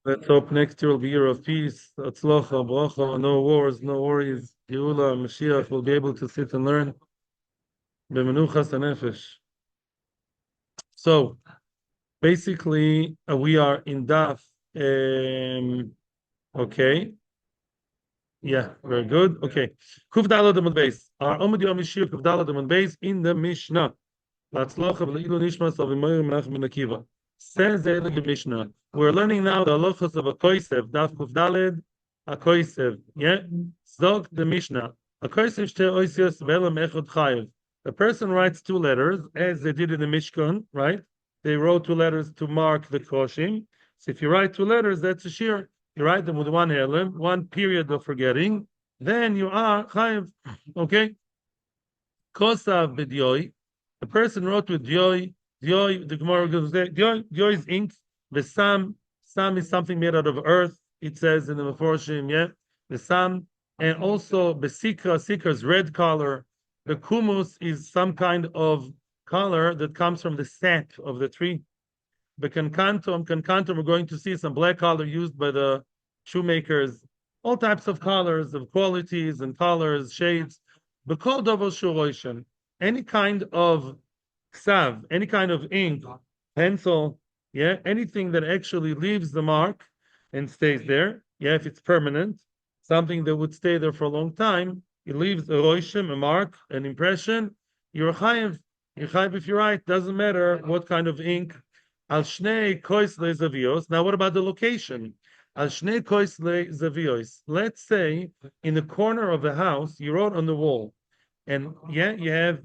Let's hope next year will be year of peace, atzlocha, bracha, no wars, no worries. Geula, Mashiach will be able to sit and learn. B'menuchas hanefesh. So basically, we are in Daf. Okay. Yeah, very good. Okay. Kuf Dalad Amud Beis. Our Omid Yom Yishir Kuf Dalad Amud Beis in the Mishnah. Latzlocha v'leilu nishmas of Imoyer Menachem ben Akiva. Says the Eilig Mishnah. We're learning now the halachos of a koisev. Daf Kuf Daled. A koisev. Yeah. Zog the Mishnah. A koisev shte oisios ve'elam echod chayev. The person writes two letters, as they did in the Mishkan, right? They wrote two letters to mark the koshim. So if you write two letters, that's a shir. You write them with one element, one period of forgetting, then you are chayev. Okay? Kosav b'diyoi. The person wrote with diyoi. Diyoi, the Gemara goes there. Diyoi is ink. The sam is something made out of earth. It says in the Meforshim, yeah. The sam, and also besikra. Sikra is red color. The kumus is some kind of color that comes from the sap of the tree. The cancantum, we're going to see some black color used by the shoemakers, all types of colors, of qualities and colors, shades. B'kol davar shuroishin, any kind of ksav, any kind of ink, pencil, yeah, anything that actually leaves the mark and stays there, yeah, if it's permanent, something that would stay there for a long time, it leaves a roishim, a mark, an impression, you're chayiv. You're chayiv if you write, doesn't matter what kind of ink. Al shnei koisle zavios. Now, what about the location? Al shnei koisle zavios. Let's say in the corner of the house, you wrote on the wall, and yeah, you have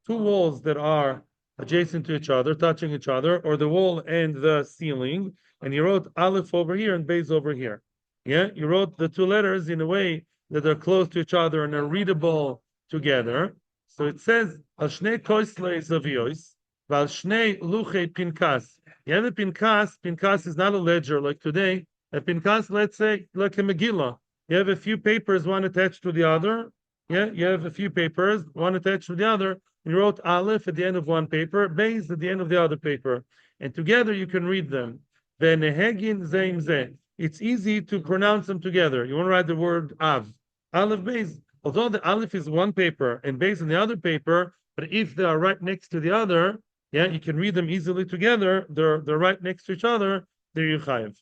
two walls that are adjacent to each other, touching each other, or the wall and the ceiling, and you wrote Aleph over here and Beis over here. Yeah, you wrote the two letters in a way that are close to each other and are readable together. So it says Al shnei koisle zavios. Val shnei luchei pinkas. You have a pinkas. Pinkas is not a ledger like today. A pinkas, let's say, like a Megillah. You have a few papers, one attached to the other. Yeah, you have a few papers, one attached to the other. You wrote Aleph at the end of one paper, Beis at the end of the other paper. And together you can read them. Ve'nehegin zeim zeh. It's easy to pronounce them together. You want to write the word Av. Aleph, Beis. Although the Aleph is one paper and Beis in the other paper, but if they are right next to the other, yeah, you can read them easily together. They're right next to each other. They're Yuchayev,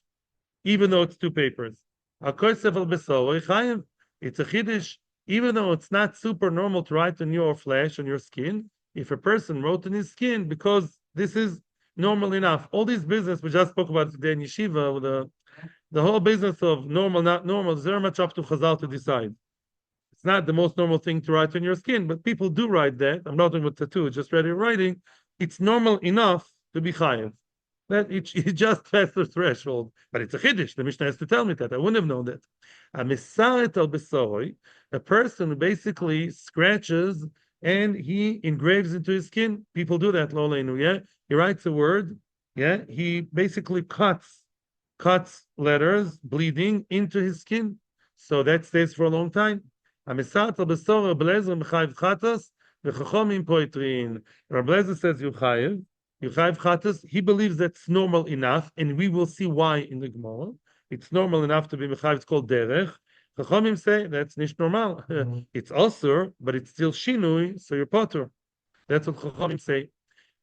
even though it's two papers. It's a chiddush, even though it's not super normal to write on your flesh, on your skin. If a person wrote on his skin, because this is normal enough. All this business we just spoke about today in yeshiva, the whole business of normal, not normal, is very much up to Chazal to decide. It's not the most normal thing to write on your skin, but people do write that. I'm not doing with tattoo, just ready writing. It's normal enough to be chayav. That it just passed the threshold. But it's a chiddush. The Mishnah has to tell me that. I wouldn't have known that. A misaret al besoroi, a person who basically scratches and he engraves into his skin. People do that, lo leinu, yeah? He writes a word, yeah? He basically cuts letters, bleeding, into his skin. So that stays for a long time. A misaret al besoroi belezer mechayiv chatas. The Chachomim poetrin. Rabbi Lezer says Yuchayev Chatas. He believes that's normal enough, and we will see why in the Gemara. It's normal enough to be Mechayev. It's called Derech. Chachomim say that's nicht normal. It's also, but it's still Shinui, so you're Potter. That's what Chachomim say.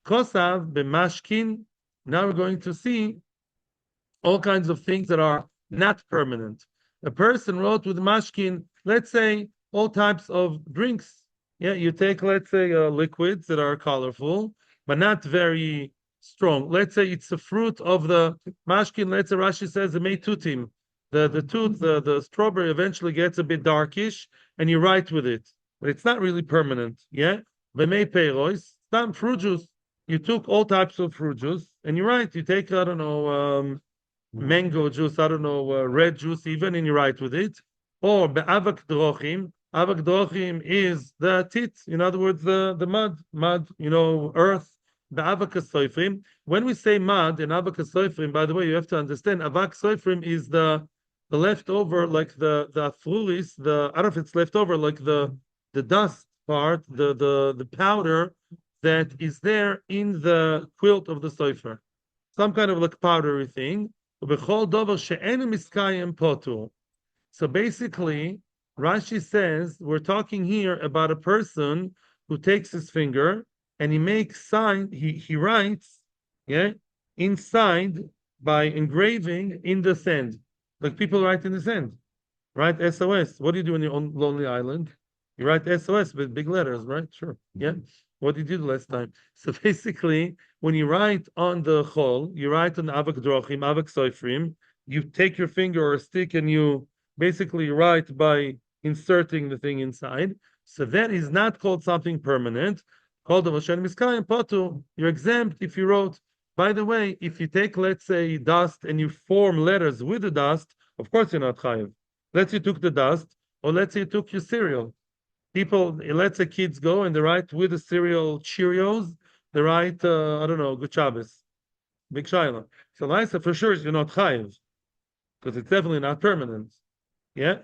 Kosav b'mashkin. Now we're going to see all kinds of things that are not permanent. A person wrote with mashkin, let's say, all types of drinks. Yeah, you take, let's say, liquids that are colorful, but not very strong. Let's say it's a fruit of the mashkin. Let's say Rashi says the meitutim, the strawberry eventually gets a bit darkish, and you write with it, but it's not really permanent. Yeah, v'mei peiros, some fruit juice. You took all types of fruit juice, and you write. You take, I don't know, mango juice, I don't know, red juice even, and you write with it. Or be'avak drochim. Avak drochim is the tit, in other words, the mud, earth. The avak soifrim. When we say mud and avak soifrim, by the way, you have to understand, avak soifrim is the leftover, like the frulis, I don't know if it's leftover, like the dust part, the powder that is there in the quilt of the soifer. Some kind of like powdery thing. ובכל דבר שאין מסקיים פוטר. So basically, Rashi says we're talking here about a person who takes his finger and he makes sign, he writes, yeah, inside by engraving in the sand, like people write in the sand. Write SOS. What do you do on your own lonely island? You write SOS with big letters, right? Sure. Yeah. What did you do last time? So basically, when you write on the chol, you write on avak drochim, avak soifrim, you take your finger or a stick and you basically write by inserting the thing inside. So that is not called something permanent. Called the Moshe Miskayim Potu. You're exempt if you wrote. By the way, if you take, let's say, dust and you form letters with the dust, of course you're not chayiv. Let's say you took the dust, or let's say you took your cereal. People, let's say kids go and they write with the cereal Cheerios, they write, I don't know, Good Shabbos, Big Shaila. So Laisa, for sure, you're not chayiv, because it's definitely not permanent. Yeah?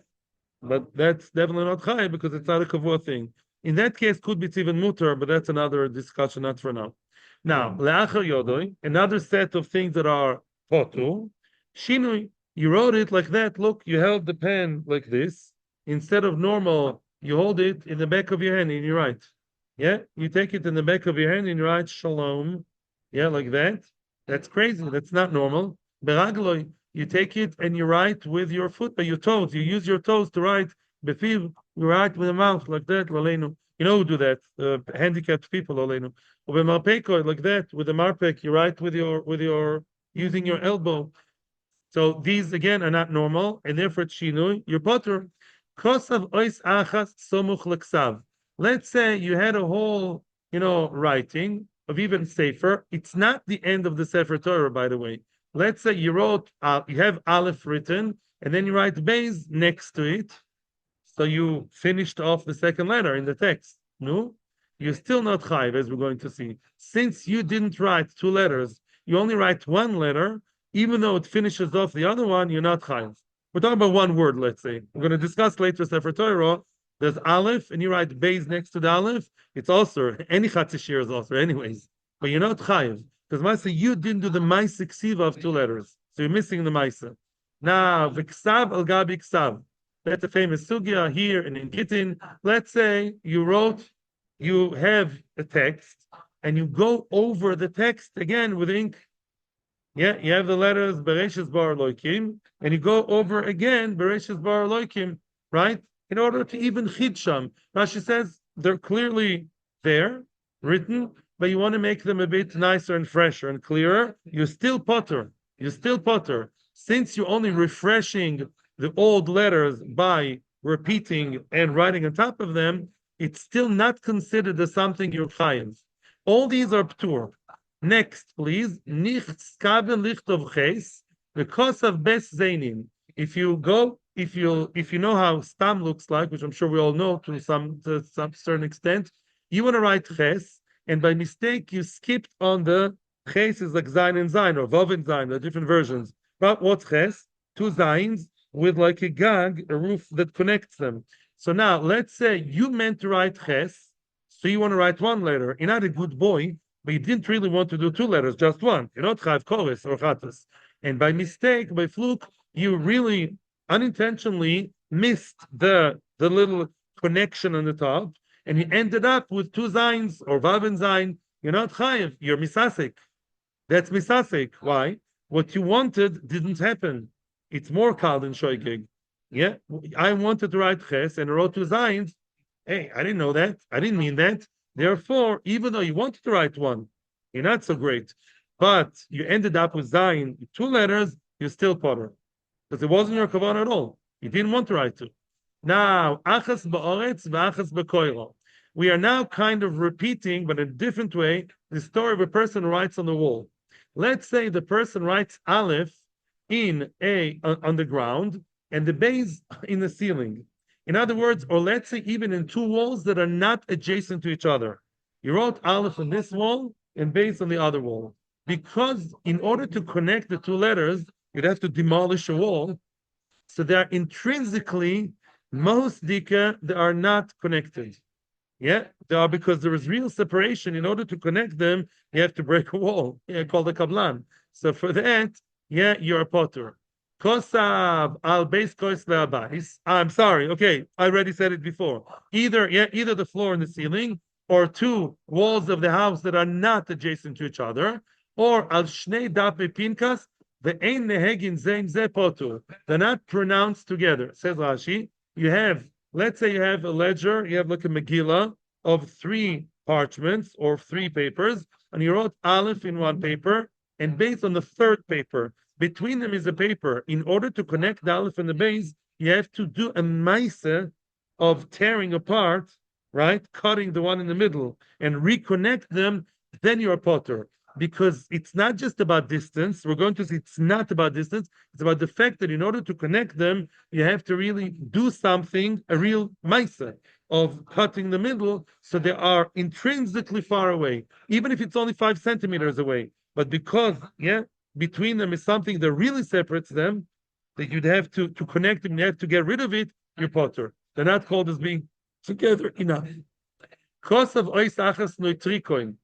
But that's definitely not chayiv, because it's not a kavua thing. In that case, could be it's even mutter, but that's another discussion, not for now. Now, le'achar yodoi, another set of things that are potu, shinui, you wrote it like that. Look, you held the pen like this. Instead of normal, you hold it in the back of your hand and you write. Yeah, you take it in the back of your hand and you write shalom. Yeah, like that. That's crazy. That's not normal. Beragloi, you take it and you write with your foot, by your toes. You use your toes to write. Befiv, you write with the mouth like that. Lalenu. You know who do that? Handicapped people. Lalenu. Marpeko, like that. With the marpek, you write with your using your elbow. So these again are not normal, and therefore it's shinui. You're potter. Kosav ois achas somuch leksav. Let's say you had a whole, writing of even sefer. It's not the end of the Sefer Torah, by the way. Let's say you wrote, you have Aleph written, and then you write Beis next to it. So you finished off the second letter in the text. No, you're still not chayiv, as we're going to see. Since you didn't write two letters, you only write one letter. Even though it finishes off the other one, you're not chayiv. We're talking about one word, let's say. We're going to discuss later Sefer Torah. There's Aleph, and you write Beis next to the Aleph. It's also, any Chatzishir is also, anyways. But you're not chayiv. Because Maisa, you didn't do the Maisa Ksiva of two letters. So you're missing the Maisa. Now, V'ksav al gabi ksav. That's a famous sugya here and in Gittin. Let's say you have a text, and you go over the text again with ink. Yeah, you have the letters Bereshis Bar Loikim, and you go over again Bereshis Bar Loikim, right? In order to even chidsham. Rashi says they're clearly there, written, but you want to make them a bit nicer and fresher and clearer. You're still potter. You're still potter. Since you're only refreshing the old letters by repeating and writing on top of them, it's still not considered as something you're chayiv. All these are ptur. Next, please. Nicht skaven lichtov ches, the cause of best zainin. If you know how stam looks like, which I'm sure we all know to some certain extent, you want to write ches, and by mistake you skipped on the ches is like zayin and zayin or vav and zayin, the different versions. But what's ches? Two zayins with like a gag, a roof that connects them. So now let's say you meant to write ches, so you want to write one letter. You're not a good boy, but you didn't really want to do two letters, just one. You're not chav koris or chatas. And by mistake, by fluke, you really unintentionally missed the little connection on the top, and you ended up with two zayins or vav and zayin. You're not chayiv, you're misasik. That's misasik. Why? What you wanted didn't happen. It's more kal than shoygig. Yeah, I wanted to write ches and I wrote two zayins. Hey, I didn't know that. I didn't mean that. Therefore, even though you wanted to write one, you're not so great. But you ended up with zayin, two letters, you're still potter. Because it wasn't your kavanah at all. You didn't want to write two. Now, achas ba'oretz v'achas b'koiro. We are now kind of repeating, but in a different way, the story of a person who writes on the wall. Let's say the person writes Aleph on the ground and the base in the ceiling. In other words, or let's say even in two walls that are not adjacent to each other. You wrote Aleph on this wall and base on the other wall. Because in order to connect the two letters, you'd have to demolish a wall. So they're intrinsically, most dika, they are not connected. Yeah, they are, because there is real separation. In order to connect them, you have to break a wall, called a kablan. So for that, yeah, you're a potter. Kosav al base kos le'abais. I'm sorry. Okay, I already said it before. Either the floor and the ceiling, or two walls of the house that are not adjacent to each other, or al shnei dape pinkas ve'ein nehegin zein ze potur. They're not pronounced together. Says Rashi. You have, let's say, you have a ledger. You have like a Megillah of three parchments or three papers, and you wrote Aleph in one paper, and based on the third paper, between them is a paper. In order to connect the Aleph and the base, you have to do a maisa of tearing apart, right? Cutting the one in the middle and reconnect them, then you're a potter. Because it's not just about distance. We're going to see it's not about distance. It's about the fact that in order to connect them, you have to really do something, a real maisa of cutting the middle, so they are intrinsically far away, even if it's only 5 centimeters away. But because, yeah, between them is something that really separates them, that you'd have to connect them, you have to get rid of it, you're potter. They're not called as being together enough. Cost of ois achas noitrikoin.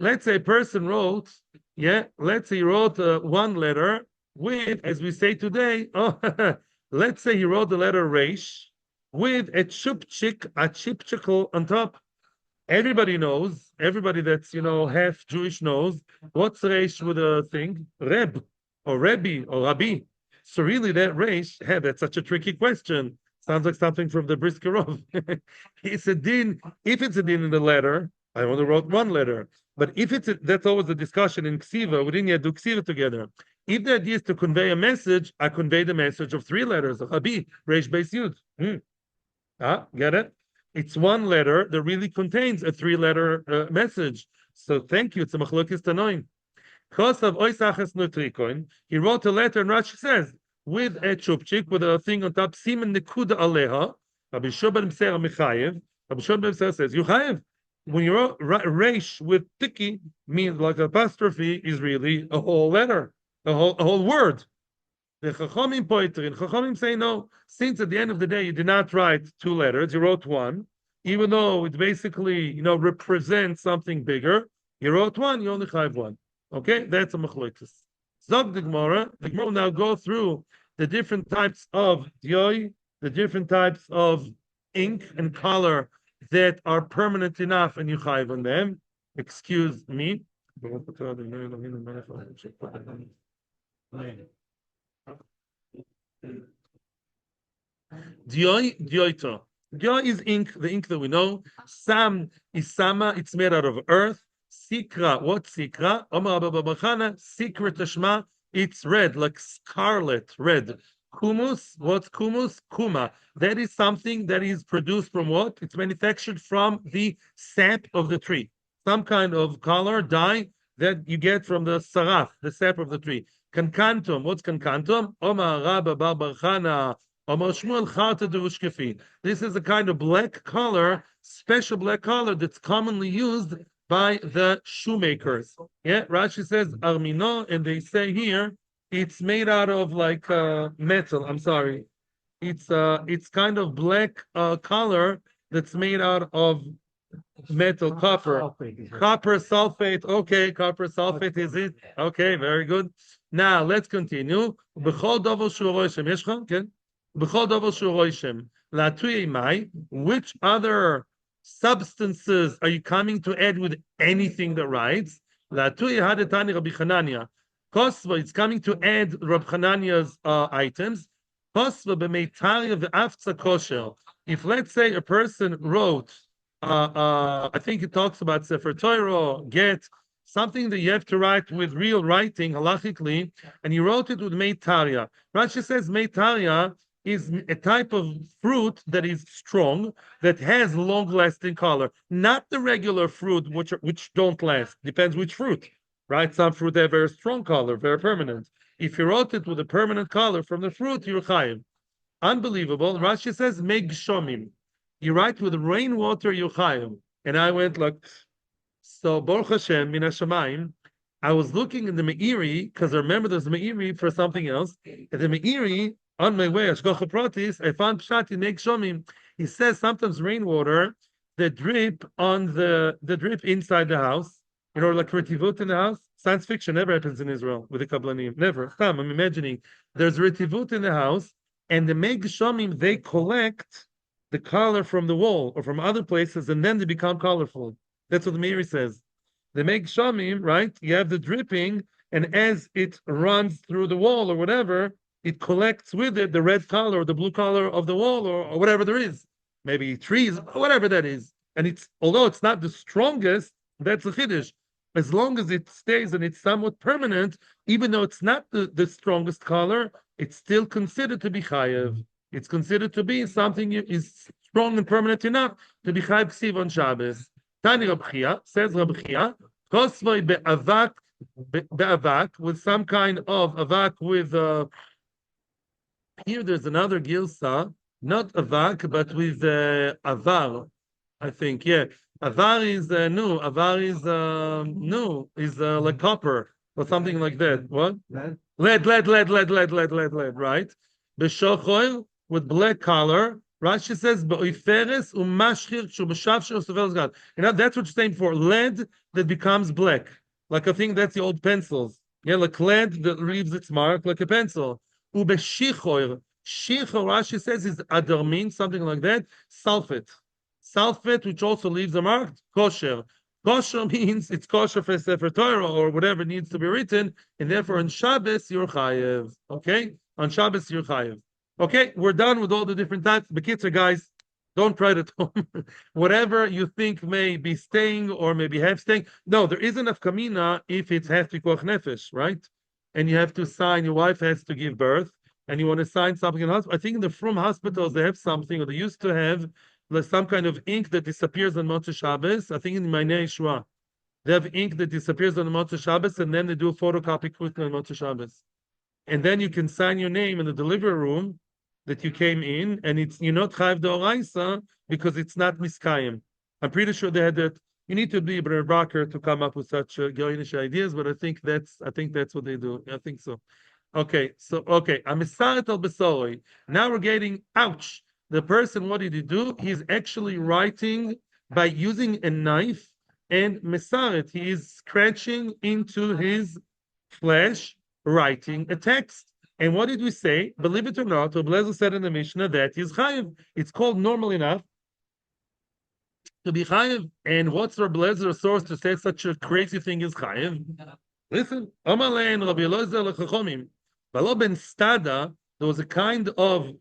Let's say a person wrote, yeah, let's say he wrote one letter with, as we say today, oh, let's say he wrote the letter Reish with a chipchicle on top. Everybody knows, everybody that's, half Jewish knows, what's Reish with a thing? Reb, or Rebbe, or Rabbi. So really that Reish, hey, that's such a tricky question. Sounds like something from the Briskerov. It's a din, if it's a din in the letter, I only wrote one letter. But if that's always a discussion in Ksiva, we didn't yet do Ksiva together. If the idea is to convey a message, I convey the message of three letters, of Rabbi, Reish Beis Yud. Get it? It's one letter that really contains a three-letter message. So thank you. It's a machlokes tanoim. Kosav oisachas nutrikoin. He wrote a letter, and Rashi says, with a chupchik, with a thing on top, simen nekuda aleha. Rabbi Shobal Mser Mechayev. Rabbi Shobal Mser says, you chayev. When you wrote reish with tiki, means like apostrophe, is really a whole letter, a whole word. The Chachamim poitrin. Chachamim say no. Since at the end of the day you did not write two letters, you wrote one, even though it basically represents something bigger. You wrote one, you only have one. Okay, that's a machlokes. Zog the Gemara. The Gemara will now go through the different types of dioi, the different types of ink and color that are permanent enough, and you chayiv on them. Excuse me. Dioito. Dio is ink, the ink that we know. Sam is sama, it's made out of earth. Sikra, what's sikra? Omar Abba Bachana, secret tashma, it's red, like scarlet red. Kumus, what's kumus? Kuma. That is something that is produced from what? It's manufactured from the sap of the tree. Some kind of color, dye that you get from the saraf, the sap of the tree. Kankantum, what's kankantum? Omar Rabba Bar Barchana, Omar Shmuel Chata Devushkefi. This is a kind of black color, special black color that's commonly used by the shoemakers. Yeah, Rashi says Armino, and they say here it's made out of like metal. I'm sorry, it's kind of black color that's made out of metal, copper sulfate. Okay, copper sulfate is it? Okay, very good. Now let's continue. B'chol davar shu roishem yeshcha, ken? B'chol davar shu roishem la'tuye mai. Which other substances are you coming to add with anything that writes? La'tuye hadetani Rabbi Chananya. Kosva, it's coming to add Rabbi Chananya's items. Kosva b'meitaria v'afza kosher. If let's say a person wrote, I think it talks about Sefer Torah, get something that you have to write with real writing halachically, and he wrote it with meitaria. Rashi says meitaria is a type of fruit that is strong, that has long-lasting color, not the regular fruit which don't last. Depends which fruit, right? Some fruit have very strong color, very permanent. If you wrote it with a permanent color from the fruit, you're chayiv. Unbelievable. Rashi says meg shomim. You write with rainwater, you're chayiv. And I went like, so Baruch Hashem min hashamayim. I was looking in the Meiri because I remember there's a Meiri for something else. And the Meiri, on my way, Ashkocha Pratis, I found Pshat in Meg Shomim. He says sometimes rainwater that drip on the drip inside the house, like retivut in the house. Science fiction never happens in Israel with the Kabbalim. Never. Come, I'm imagining there's retivut in the house, and the Meg Shamim, they collect the color from the wall or from other places, and then they become colorful. That's what the Meiri says. The Meg Shamim, right? You have the dripping, and as it runs through the wall or whatever, it collects with it the red color or the blue color of the wall or whatever there is. Maybe trees, whatever that is. And it's, although it's not the strongest, that's a chiddush. As long as it stays and it's somewhat permanent, even though it's not the strongest color, it's still considered to be chayev. It's considered to be something is strong and permanent enough to be chayev ksiv on Shabbos. Tani Rab Chia, says Rab Chia, kosvoi be'avak, with some kind of avak with, here there's another gilsa, not avak, but with avar, I think, yeah. Avar is no. Avar is no. Is like copper or something like that. What? Lead. Right. B'shochoil with black color. Rashi says b'oiferes umashchir shub'shavshir sovel zgad. You know that's what you're saying for lead that becomes black. Like I think that's the old pencils. Yeah, like lead that leaves its mark like a pencil. Ubeshichoil. Shichor Rashi says is adarmin, something like that. Sulfate. Sulfate, which also leaves a mark, kosher. Kosher means it's kosher for Sefer Torah or whatever needs to be written, and therefore on Shabbos you're chayev. Okay, on Shabbos you're chayev. Okay, we're done with all the different types. Bekitzer, guys, don't try it at home. Whatever you think may be staying or maybe have staying. No, there is enough kamina if it has pikuach nefesh, right? And you have to sign. Your wife has to give birth, and you want to sign something in hospital. I think in the Frum hospitals they have something, or they used to have. There's some kind of ink that disappears on Motzei Shabbos. I think in Mainei Yeshua, they have ink that disappears on Motzei Shabbos, and then they do a photocopy quickly on Motzei Shabbos. And then you can sign your name in the delivery room that you came in, and you're not Chayiv D'Oraisa because it's not Miskayim. I'm pretty sure they had that. You need to be a Brocker to come up with such Goyinish ideas, but I think that's what they do. I think so. Okay, I'm al Besori. Now we're getting ouch. The person, what did he do? He's actually writing by using a knife and mesaret. He is scratching into his flesh, writing a text. And what did we say? Believe it or not, Oblezer said in the Mishnah that he's chayiv. It's called normal enough to be chayiv. And what's Oblezer's source to say such a crazy thing is chayiv? Listen, Amalein Rabbi Eliezer lechachomim. Balo ben Stada, there was a kind of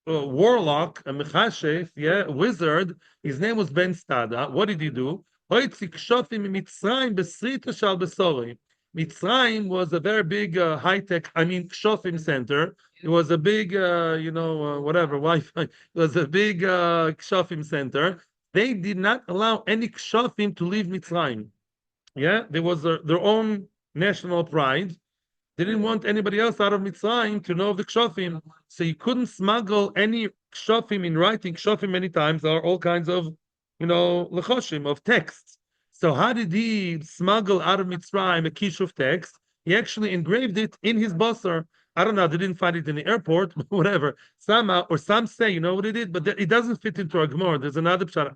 warlock, a mechashef, wizard. His name was Ben Stada. What did he do? Mitzrayim was a very big high-tech, kshofim center. It was a big, whatever, Wi-Fi. It was a big kshofim center. They did not allow any kshofim to leave Mitzrayim. Yeah, there was their own national pride. They didn't want anybody else out of Mitzrayim to know of the kshofim, so you couldn't smuggle any kshofim in writing. Kshofim many times are all kinds of, lechoshim, of texts. So how did he smuggle out of Mitzrayim a kishuf text? He actually engraved it in his basar. I don't know, they didn't find it in the airport, whatever. Somehow, or some say, you know what he did, but it doesn't fit into our Gemara. There's another pshat.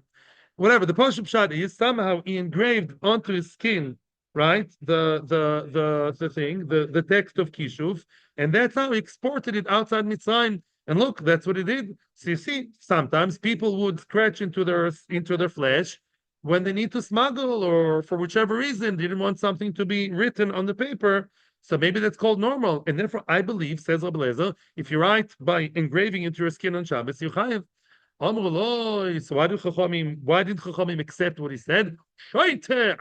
Whatever, the Pashup pshat is somehow he engraved onto his skin, right? The text of Kishuf, and that's how he exported it outside Mitzrayim. And look, that's what he did. So you see, sometimes people would scratch into their flesh when they need to smuggle, or for whichever reason, they didn't want something to be written on the paper. So maybe that's called normal. And therefore, I believe, says Rabbi Eliezer, if you write by engraving into your skin on Shabbos, you chayev. So why did Chachamim accept what he said? Shoite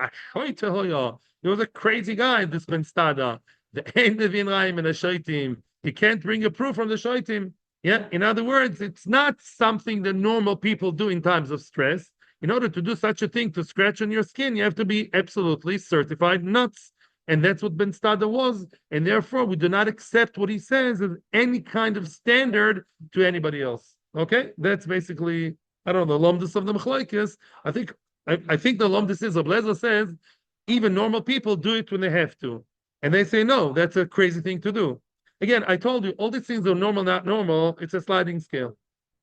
hoya. He was a crazy guy, this Ben Stada. The end of Inraim and the Shoitim. He can't bring a proof from the Shoitim. Yeah, in other words, it's not something that normal people do in times of stress. In order to do such a thing, to scratch on your skin, you have to be absolutely certified nuts. And that's what Ben Stada was. And therefore, we do not accept what he says as any kind of standard to anybody else. Okay? That's basically, I don't know, the lomdus of the Machlaikis. I think the lomdus is, Oblezer says, even normal people do it when they have to. And they say, no, that's a crazy thing to do. Again, I told you, all these things are normal, not normal. It's a sliding scale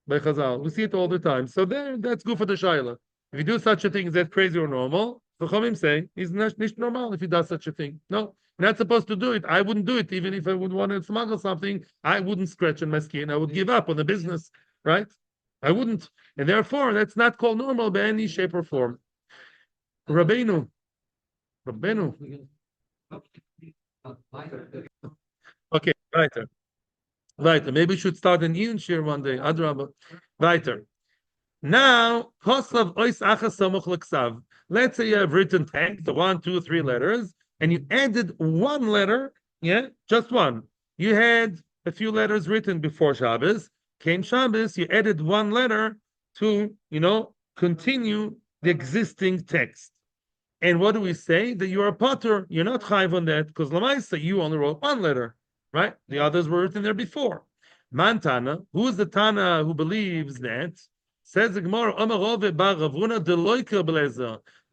by Chazal. We see it all the time. So that's good for the Shaila. If you do such a thing, is that crazy or normal? Chachamim say he's not normal if he does such a thing. No, you're not supposed to do it. I wouldn't do it even if I would want to smuggle something. I wouldn't scratch on my skin. I would give up on the business, right? I wouldn't, and therefore that's not called normal by any shape or form. Rabbeinu, Rabbeinu. Okay, weiter. Weiter. Maybe we should start an Ian share one day. Adrabah. Weiter. Now, kosav ois achas samuch l'ksav. Let's say you have written text, the 1, 2, 3 letters, and you added one letter, yeah, just one. You had a few letters written before Shabbos. Came Shabbos, you added one letter to, continue the existing text. And what do we say? That you are a potter. You're not chayv on that because lamaisa you only wrote one letter, right? The others were written there before. Mantana, who is the Tana who believes that? Says the Gemara,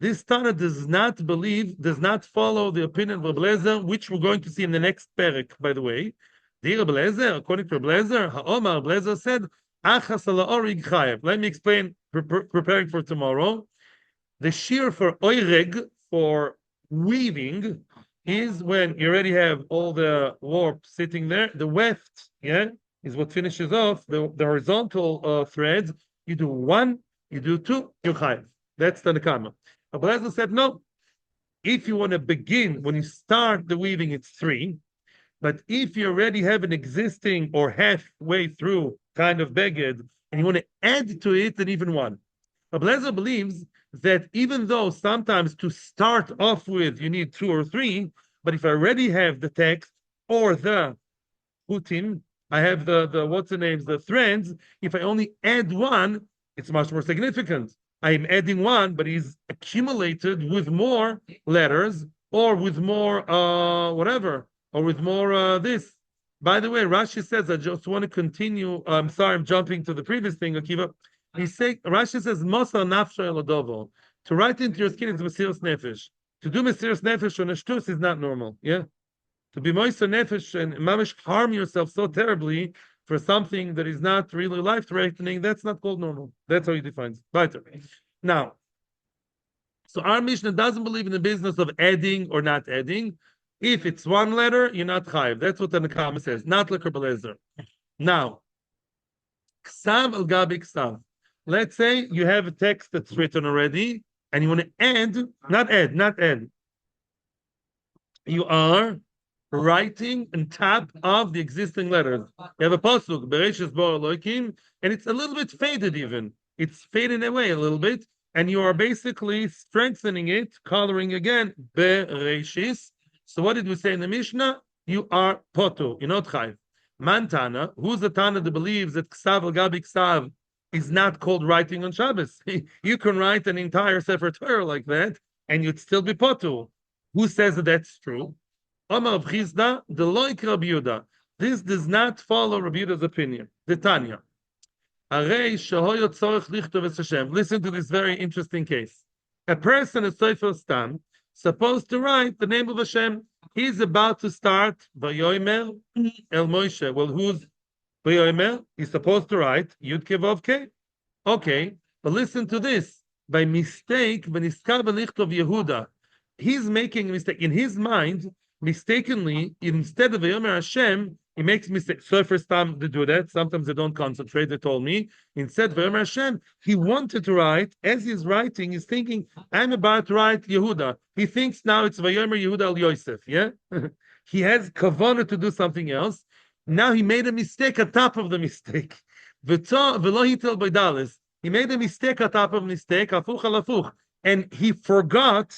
this Tana does not follow the opinion of Reblezer, which we're going to see in the next parak, by the way. According to Reblezer, Ha'omar Reblezer said, let me explain, preparing for tomorrow. The shear for oireg, for weaving, is when you already have all the warp sitting there. The weft, is what finishes off the horizontal threads. You do one, you do two, you're chayav. That's the nekama. Abelazar said, no. If you want to begin, when you start the weaving, it's 3. But if you already have an existing or halfway through kind of beged, and you want to add to it, then even 1. Abelazar believes that even though sometimes to start off with you need 2 or 3, but if I already have the text or the putim, I have the threads, if I only add 1, it's much more significant. I am adding 1, but he's accumulated with more letters or with more whatever, or with more this. By the way, Rashi says, I just want to continue. I'm sorry, I'm jumping to the previous thing, Akiva. Rashi says, Mosar nafsho eladovo. To write into your skin is Mesiras Nefesh. To do Mesiras Nefesh on a shtus is not normal. Yeah? To be Moiser Nefesh and mamish harm yourself so terribly for something that is not really life-threatening, that's not called normal. That's how he defines. Weiter. Now, so our Mishnah doesn't believe in the business of adding or not adding. If it's 1 letter, you're not chayiv. That's what the Nekama says, not like Rebelezer. Now, ksav al gabi ksav. Let's say you have a text that's written already, and you want to add, not add. You are writing on top of the existing letters. You have a pasuk, Bereshis Bo Elokim, and it's a little bit faded even. It's fading away a little bit, and you are basically strengthening it, coloring again, Bereshis. So what did we say in the Mishnah? You are potu, you're not chayv. Mantana, who's the Tana that believes that ksav al gabi ksav is not called writing on Shabbos? You can write an entire Sefer Torah like that, and you'd still be potu. Who says that that's true? Omar of Chizda, the loik Rabbi Yehuda. This does not follow Rabbi Yehuda's opinion. The Tanya. Listen to this very interesting case. A person is Sefer Stam, supposed to write the name of Hashem. He's about to start Vayomer El Moshe. Well, who's Vayomer? He's supposed to write Yud Ke Vav Ke. Okay, but listen to this. By mistake, when he's Lichtov Yehuda, he's making a mistake in his mind. Mistakenly, instead of Vayomer Hashem, he makes mistakes. So first time they do that. Sometimes they don't concentrate, they told me. Instead, Vayomer Hashem, he wanted to write. As he's writing, he's thinking, I'm about to write Yehuda. He thinks now it's Vayomer Yehuda al Yosef, yeah? He has kavanah to do something else. Now he made a mistake on top of the mistake. He made a mistake on top of mistake, afuch al afuch. And he forgot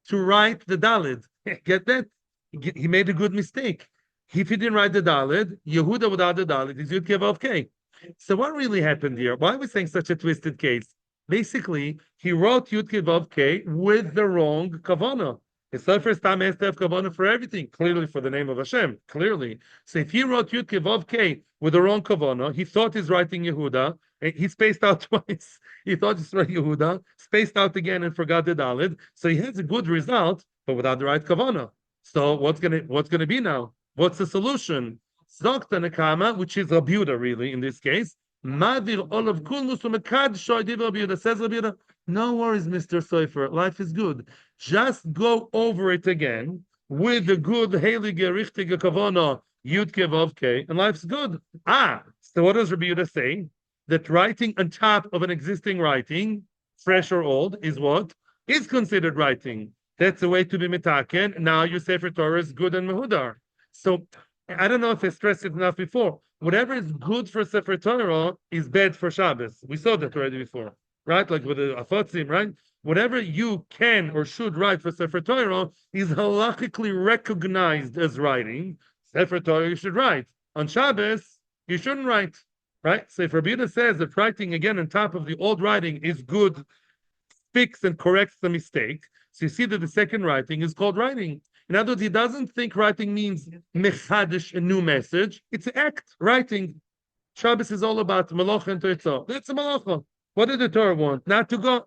to write the Dalid. Get that? He made a good mistake. If he didn't write the Dalid, Yehuda without the Dalid is Yud Ke Vav Ke. So what really happened here? Why are we saying such a twisted case? Basically, he wrote Yud Ke Vav Ke with the wrong kavanah. It's the first time he has to have kavanah for everything, clearly for the name of Hashem, clearly. So if he wrote Yud Ke Vav Ke with the wrong kavanah, he thought he's writing Yehuda, he spaced out twice. He thought he's writing Yehuda, spaced out again and forgot the Dalid. So he has a good result, but without the right kavanah. So what's gonna be now? What's the solution? Zokta Nekama, which is Rabbi Yehuda really in this case. Mavir olav kulmus umekad shoydiv Rabbi Yehuda. Says Rabbi Yehuda, no worries, Mr. Sofer. Life is good. just go over it again with the good heilige richtige kavana yudke vavke, and life's good. So what does Rabbi Yehuda say? That writing on top of an existing writing, fresh or old, is what is considered writing. That's a way to be mitaken. Now your Sefer Torah is good and mehudar. So I don't know if I stressed it enough before. Whatever is good for Sefer Torah is bad for Shabbos. We saw that already before, right? Like with the afotzim, right? Whatever you can or should write for Sefer Torah is halachically recognized as writing. Sefer Torah you should write. On Shabbos, you shouldn't write, right? So if Rabbi Yehuda says that writing again on top of the old writing is good, fix and corrects the mistake, so you see that the second writing is called writing. In other words, he doesn't think writing means mechadish, a new message. It's act, writing. Shabbos is all about malacha and toitzah. That's a malacha. What did the Torah want? Not to go,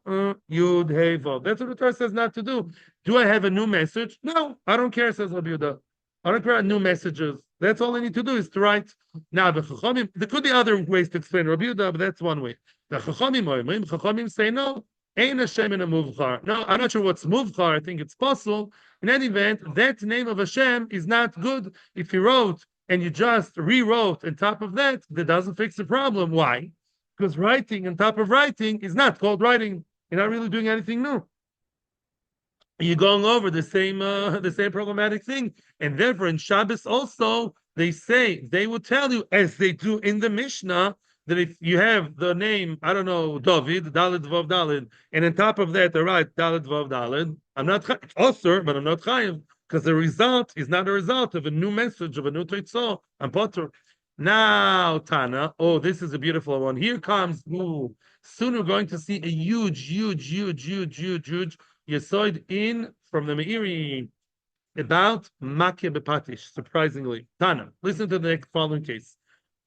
yud, hey, vav. That's what the Torah says not to do. Do I have a new message? No, I don't care, says Rabbi Yehuda. I don't care about new messages. That's all I need to do is to write. Now, the Chachamim, there could be other ways to explain Rabbi Yehuda, but that's one way. The Chachamim say no. Ein Hashem in a muvchar. No, I'm not sure what's muvchar. I think it's possible. In any event, that name of Hashem is not good. If you wrote and you just rewrote on top of that, that doesn't fix the problem. Why? Because writing on top of writing is not called writing. You're not really doing anything new. You're going over the same problematic thing. And therefore, in Shabbos also, they will tell you, as they do in the Mishnah, that if you have the name, I don't know, David, Daled Vav Daled, and on top of that, I write Daled Vav Daled, I'm not Osir, but I'm not Chayiv, because the result is not a result of a new message, of a new Teitzah. I'm Potter. Now, Tana, this is a beautiful one. Here comes, soon we're going to see a huge Yesoid in from the Meiri about Makya Bepatish, surprisingly. Tana, listen to the next following case.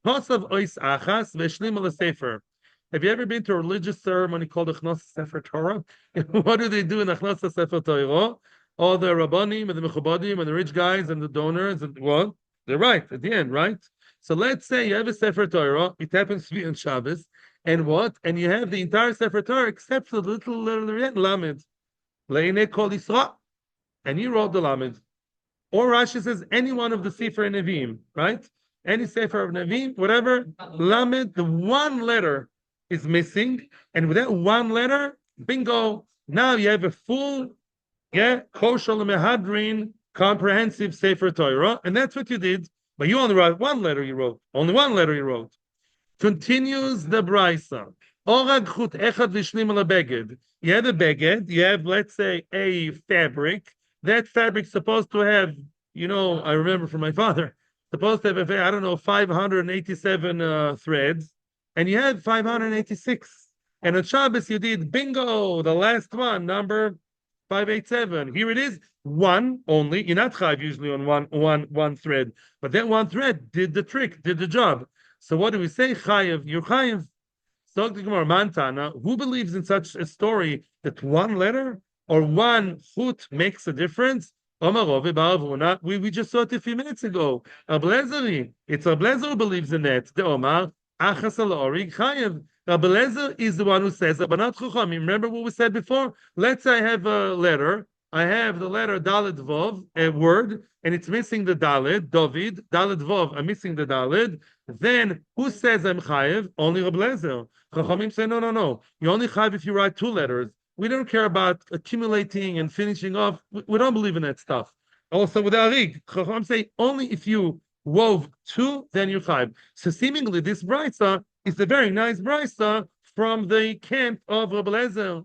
Have you ever been to a religious ceremony called Achnos Sefer Torah? What do they do in Achnos Sefer Torah? All the Rabbanim and the Mechubadim and the rich guys and the donors and what? They're right at the end, right? So let's say you have a Sefer Torah, it happens to be on Shabbos, and what? And you have the entire Sefer Torah except for the little Lamed. Le'inei Kol Yisra. And you wrote the Lamed. Or Rashi says any one of the Sefer Nevi'im, right? Any Sefer of Nevi'im, whatever, Lamed, the one letter is missing, and with that one letter, bingo, now you have a full, kosher mehadrin, comprehensive Sefer Torah, and that's what you did, but you only wrote one letter you wrote, only one letter you wrote. Continues the Braisa. Orag chut echad lishlim ala beged. You have a beged, you have, let's say, a fabric, that fabric's supposed to have, I remember from my father, supposed to have, 587 threads, and you had 586. And on Shabbos you did bingo, the last one, number 587. Here it is, one only. You're not chayiv usually on one thread, but that one thread did the trick, did the job. So what do we say? Chayiv, you're chayiv. So the Gemara, Mantana, who believes in such a story that one letter or one foot makes a difference? We just saw it a few minutes ago. It's Ablezer who believes in that. The Omar, Achas al-Orig Chayev. Ablezer is the one who says, but not Chachamim. Remember what we said before? Let's say I have a letter. I have the letter Dalet Vov, a word, and it's missing the Dalet, David, Dalet Vov, I'm missing the Dalet. Then, who says I'm Chayev? Only Ablezer. Chachamim say, no. You only Chayev if you write two letters. We don't care about accumulating and finishing off. We don't believe in that stuff. Also with the Arig, Chacham say only if you wove two, then you're chayiv. So seemingly this brisa is a very nice brisa from the camp of Rabbi Lezer.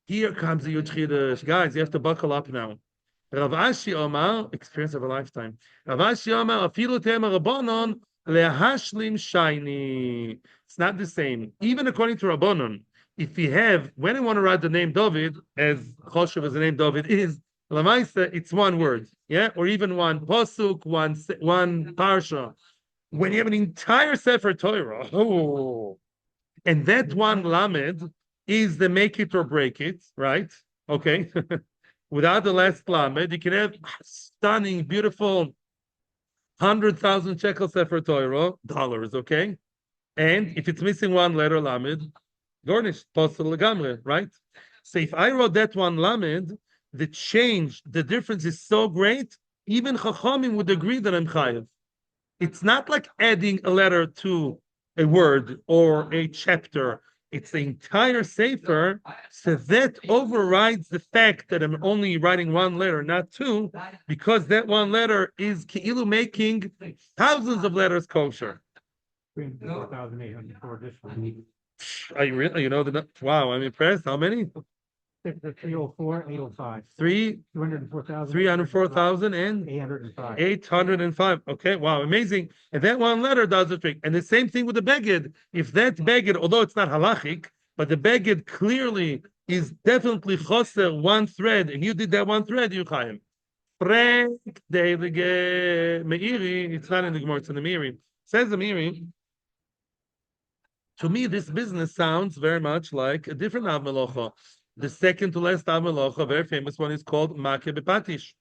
Here comes the huge chiddush. Guys, you have to buckle up now. Rav Ashi Omar, experience of a lifetime. Rav Ashi Omar, afilu tema rabbanon lehashlim shayni. It's not the same. Even according to Rabbanon, if you have, when I want to write the name David, as Choshev as the name David is, Lamaisa, it's one word, or even one pasuk, one parsha. When you have an entire Sefer Torah, and that one lamed is the make it or break it, right? Okay, without the last lamed, you can have stunning, beautiful 100,000 shekel Sefer Torah dollars, okay? And if it's missing one letter lamed, garnished, possible legamre, right? So if I wrote that one lamed, the change, the difference is so great, even Chachamim would agree that I'm chayiv. It's not like adding a letter to a word or a chapter. It's the entire sefer, so that overrides the fact that I'm only writing one letter, not two, because that one letter is keilu making thousands of letters kosher. 4,804 additional. I really, wow, I'm impressed. How many? 304, 805. 204,000. 304,000 and 805. 805. Okay, wow, amazing. And that one letter does the trick. And the same thing with the beged. If that beged, although it's not halachic, but the beged clearly is definitely choser one thread, and you did that one thread, you chayim. Meiri, it's not in the Gemara, it's in the Meiri. Says the Meiri, to me, this business sounds very much like a different Av Melocha. The second to last Av Melocha, very famous one, is called Makeh Bepatish.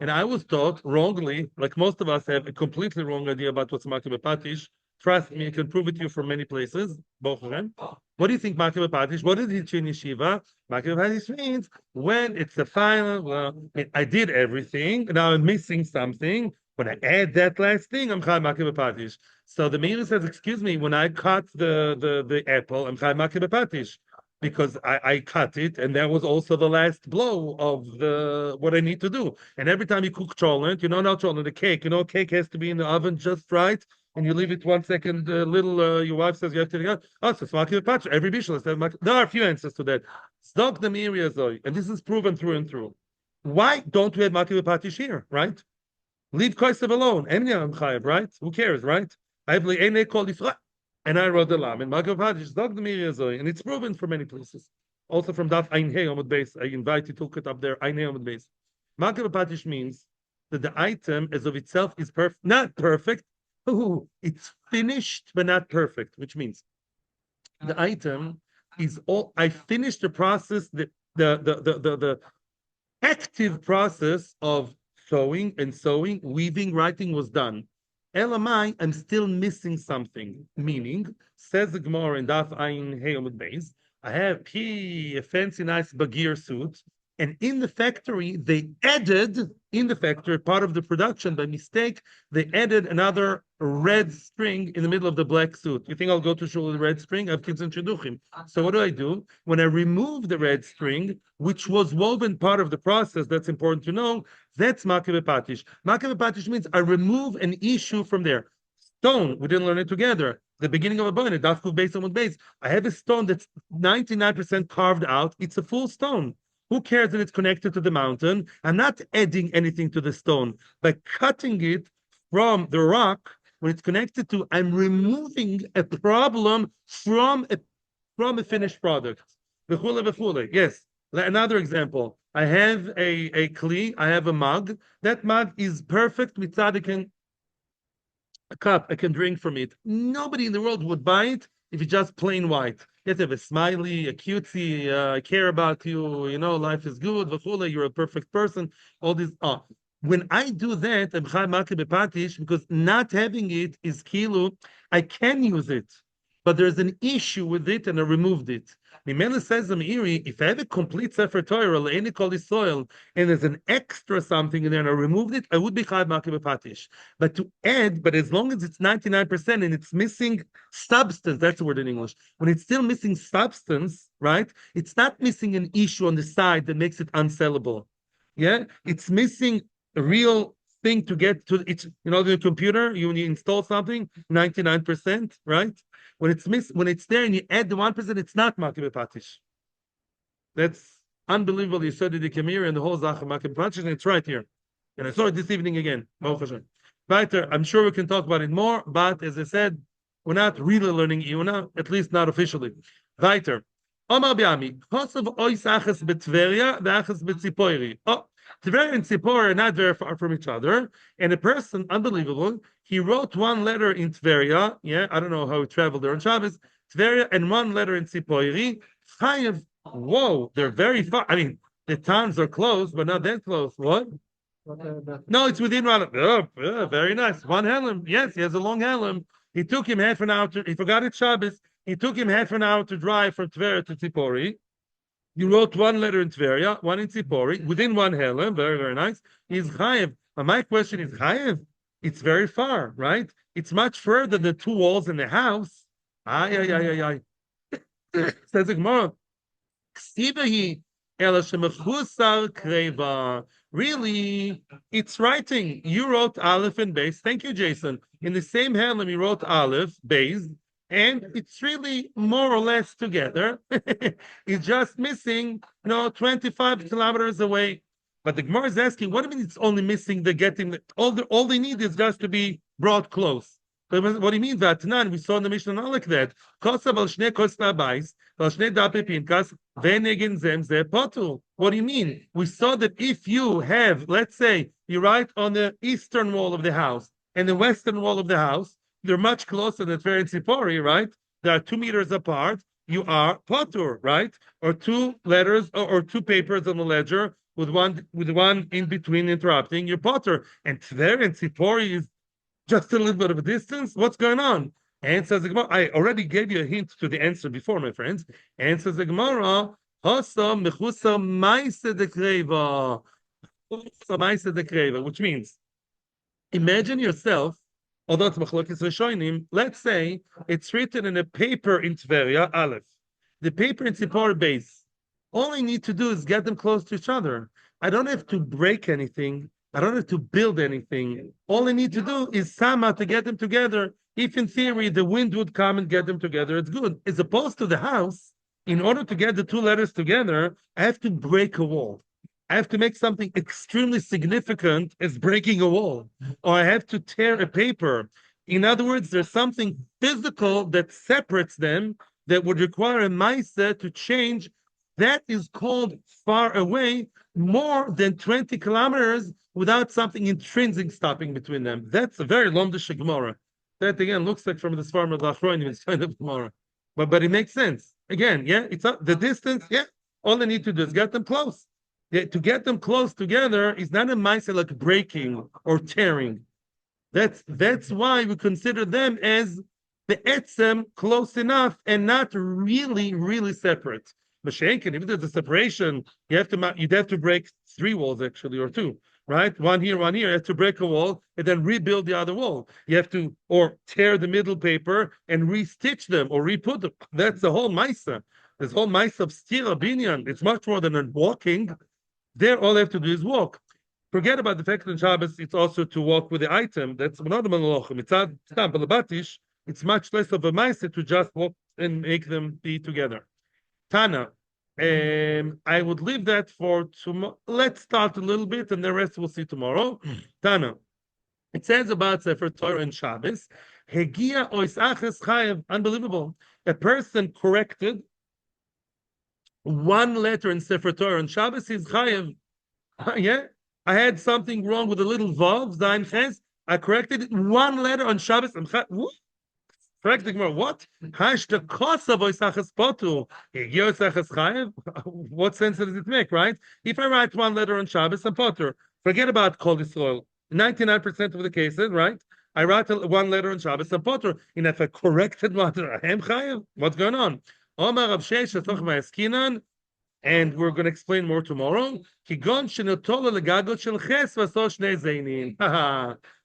And I was taught wrongly, like most of us have a completely wrong idea about what's Makeh Bepatish. Trust me, I can prove it to you from many places. What do you think Makeh Bepatish? What did he teach in yeshiva? Makeh Bepatish means when it's the final, well, I did everything, now I'm missing something. When I add that last thing, I'm Chai Makeh Bepatish. So the Meir says, excuse me, when I cut the apple, I'm Chai Makeh Bepatish. Because I cut it, and that was also the last blow of what I need to do. And every time you cook cholent, not cholent, the cake, cake has to be in the oven just right, and you leave it 1 second your wife says you have to go. Oh, so Makeh Bepatish. Every bishul says there are a few answers to that. Zdok the Miri Azoi, and this is proven through and through. Why don't we have Makeh Bepatish here, right? Leave Kosev alone. Right? Who cares, right? I have and I wrote the lam and Makeh Bepatish Zdok the Miri Azoi, and it's proven for many places. Also from Daf Ein Hey Omud Beis. I invite you to look it up there. Ein Hey Omud Beis. Makeh Bepatish means that the item as of itself is perfect, not perfect. Ooh, it's finished but not perfect, which means the item is all. I finished the process, the active process of sewing and sewing, weaving, writing was done. Elamai, I'm still missing something. Meaning, says the Gemara in Daf Ayin Hey Omud Beis, I have a fancy, nice Bagir suit, and in the factory, they added, part of the production, by mistake, they added another red string in the middle of the black suit. You think I'll go to shul with the red string? I have kids in Shidduchim. So what do? When I remove the red string, which was woven part of the process, that's important to know, that's Makeh Bepatish. Makeh Bepatish means I remove an issue from there. Stone, we didn't learn it together. The beginning of a bone, Dafku based on base. I have a stone that's 99% carved out. It's a full stone. Who cares that it's connected to the mountain? I'm not adding anything to the stone. By cutting it from the rock, when it's connected to, I'm removing a problem from a finished product. Yes. Another example. I have a kli, I have a mug. That mug is perfect. A cup, I can drink from it. Nobody in the world would buy it if it's just plain white. You have to have a smiley, a cutesy, I care about you, life is good, you're a perfect person, all these. When I do that, I'm Chai Makeh Bepatish, because not having it is kilu, I can use it, but there's an issue with it, and I removed it. Mimela says the Meiri, if I have a complete Sefer Torah, any call soil, and there's an extra something in there, and I removed it, I would be Chai Makeh Bepatish. But to add, but as long as it's 99% and it's missing substance, that's the word in English. When it's still missing substance, right? It's not missing an issue on the side that makes it unsellable. Yeah, it's missing a real thing to get to. It's the computer. You install something, 99%, right? When it's there and you add the 1%, it's not Makeh Bepatish. That's unbelievable. You studied the Kamir and the whole Zach of Makeh Bepatish, and it's right here. And I saw it this evening again. Weiter, I'm sure we can talk about it more, but as I said, we're not really learning Iuna, at least not officially. Weiter. Omar Biami, Kosovo ois achas betveria, achas betzipoiri. Tveria and Tzipor are not very far from each other. And a person, unbelievable, he wrote one letter in Tveria. Yeah, I don't know how he traveled there on Shabbos. Tveria and one letter in Tzipori. Chayev, whoa, they're very far. I mean, the towns are close, but not that close. What? No, it's within one. Oh, yeah, very nice. One helm. Yes, he has a long helm. He took him half an hour he forgot it Shabbos. He took him half an hour to drive from Tveria to Tzipori. You wrote one letter in Tveria, one in Tzipori, within one helem, very, very nice. Is Chayev. And my question is, Chayev, it's very far, right? It's much further than two walls in the house. Ay, ay, ay, ay, ay. Says the Gemara, Ksivahi, ela shemechusar kreva. Really, it's writing. You wrote Aleph and Beis. Thank you, Jason. In the same helem, you wrote Aleph, Beis, and it's really more or less together. It's just missing, 25 kilometers away. But the Gemara is asking, what do you mean it's only missing the getting? All they need is just to be brought close. But what do you mean that? None. We saw in the Mishnah not like that. Kosav al shnei kos labais, al shnei dape pinkas, venegin zem ze potul. What do you mean? We saw that if you have, let's say, you write on the eastern wall of the house and the western wall of the house, they're much closer than Tver and Tzipori, right? They are 2 meters apart. You are potur, right? Or two letters or two papers on the ledger with one in between interrupting. You're potur. And Tver and Tzipori is just a little bit of a distance. What's going on? And says the Gemara, I already gave you a hint to the answer before, my friends. And says the Gemara, which means, imagine yourself, although it's machlokes rishonim, let's say it's written in a paper in Tveria, Aleph. The paper in Tzipor base. All I need to do is get them close to each other. I don't have to break anything. I don't have to build anything. All I need to do is somehow to get them together. If in theory the wind would come and get them together, it's good. As opposed to the house, in order to get the two letters together, I have to break a wall. I have to make something extremely significant as breaking a wall, or I have to tear a paper. In other words, there's something physical that separates them that would require a maisa to change. That is called far away, more than 20 kilometers without something intrinsic stopping between them. That's a very lomdish Gemara. That again looks like from the Sfarm of Lachronim, it's kind of Gemara. But it makes sense. Again, yeah, it's not the distance, yeah. All I need to do is get them close. Yeah, to get them close together is not a maisa like breaking or tearing. That's why we consider them as the etzem close enough and not really, really separate. Mashenkin, if there's a separation, you'd have to break 3 walls actually, or 2, right? One here. You have to break a wall and then rebuild the other wall. You have to, or tear the middle paper and restitch them or re-put them. That's the whole maisa. This whole maisa of stira binyan. It's much more than a walking. There, all they have to do is walk. Forget about the fact that in Shabbos it's also to walk with the item. That's not a malachim. It's much less of a maisa to just walk and make them be together. Tana, I would leave that for tomorrow. Let's start a little bit, and the rest we'll see tomorrow. Tana, it says about Sefer Torah and Shabbos. Hegia ois aches chayev. Unbelievable. A person corrected one letter in Sefer Torah and Shabbos is chayev. Yeah, I had something wrong with a little vav, zayin ches. I corrected it, one letter on Shabbos. I'm chayev. Correct the Gemara. What? What sense does it make, right? If I write one letter on Shabbos, I'm potter. Forget about Kol Yisrael. 99% of the cases, right? I write one letter on Shabbos, I'm potter. And if I corrected one, I'm chayev. What's going on? Omar Rav Sheish Atoch Ma'askinan, and we're going to explain more tomorrow.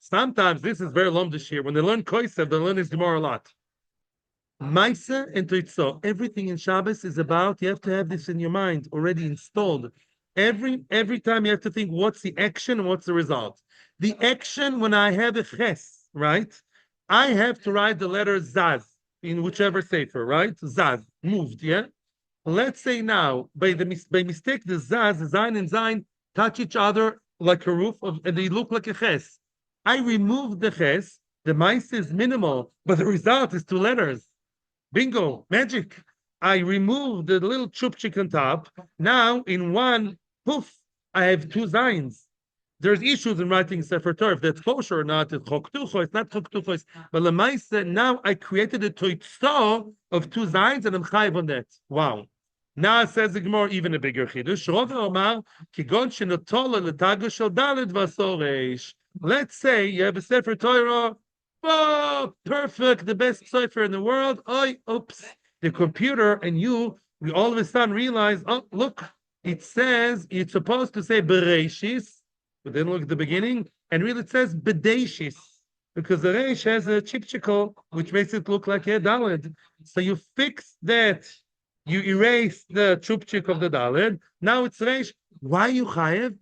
Sometimes this is very lomdish here. When they learn Koisev, they learn his Gemara a lot. Maisa and Toitzo. Everything in Shabbos is about, you have to have this in your mind already installed. Every time you have to think, what's the action and what's the result? The action, when I have a ches, right? I have to write the letter Zaz in whichever sefer, right? Zaz, moved, yeah? Let's say now, by mistake, the Zaz, Zayin and Zayin touch each other like a roof, and they look like a ches. I remove the ches, the mice is minimal, but the result is 2 letters. Bingo, magic. I remove the little chupchik on top. Now, in one poof, I have 2 Zayins. There's issues in writing Sefer Torah, if that's kosher or not. It's choktucho, it's not choktucho. But lemaisa, now I created a toitzo of 2 Zayins, and I'm chayiv on that. Wow. Now it says the Gemara even a bigger chiddush. Let's say you have a Sefer Torah. Oh, perfect, the best Sefer in the world. Oh, oops. The computer and you we all of a sudden realize, oh, look, it says it's supposed to say Bereshis, but then look at the beginning, and really it says Bedeshis, because the Resh has a chipchikel, which makes it look like a Daled. So you fix that, you erase the chupchik of the Daled, now it's Resh. Why you chayev?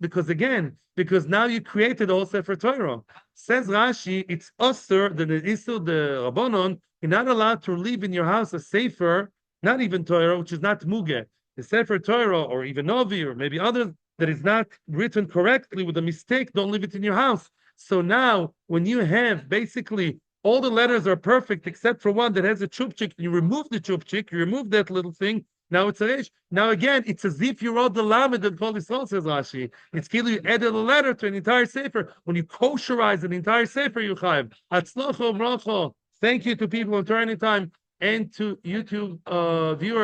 Because now you created all Sefer Torah. Says Rashi, it's usher, the Isur, the Rabbanon, you're not allowed to leave in your house a Sefer, not even Torah, which is not Muge. The Sefer Torah, or even Novi, or maybe others, that is not written correctly with a mistake, don't leave it in your house. So now, when you have basically all the letters are perfect except for one that has a chupchik, you remove the chupchik, you remove that little thing, now it's a resh. Now again, it's as if you wrote the lamed and Kol Yisrael, says Rashi. It's clearly you added a letter to an entire sefer. When you kosherize an entire sefer, you chayiv. Hatzlacha bracha. Thank you to people on Turning Time and to YouTube viewers.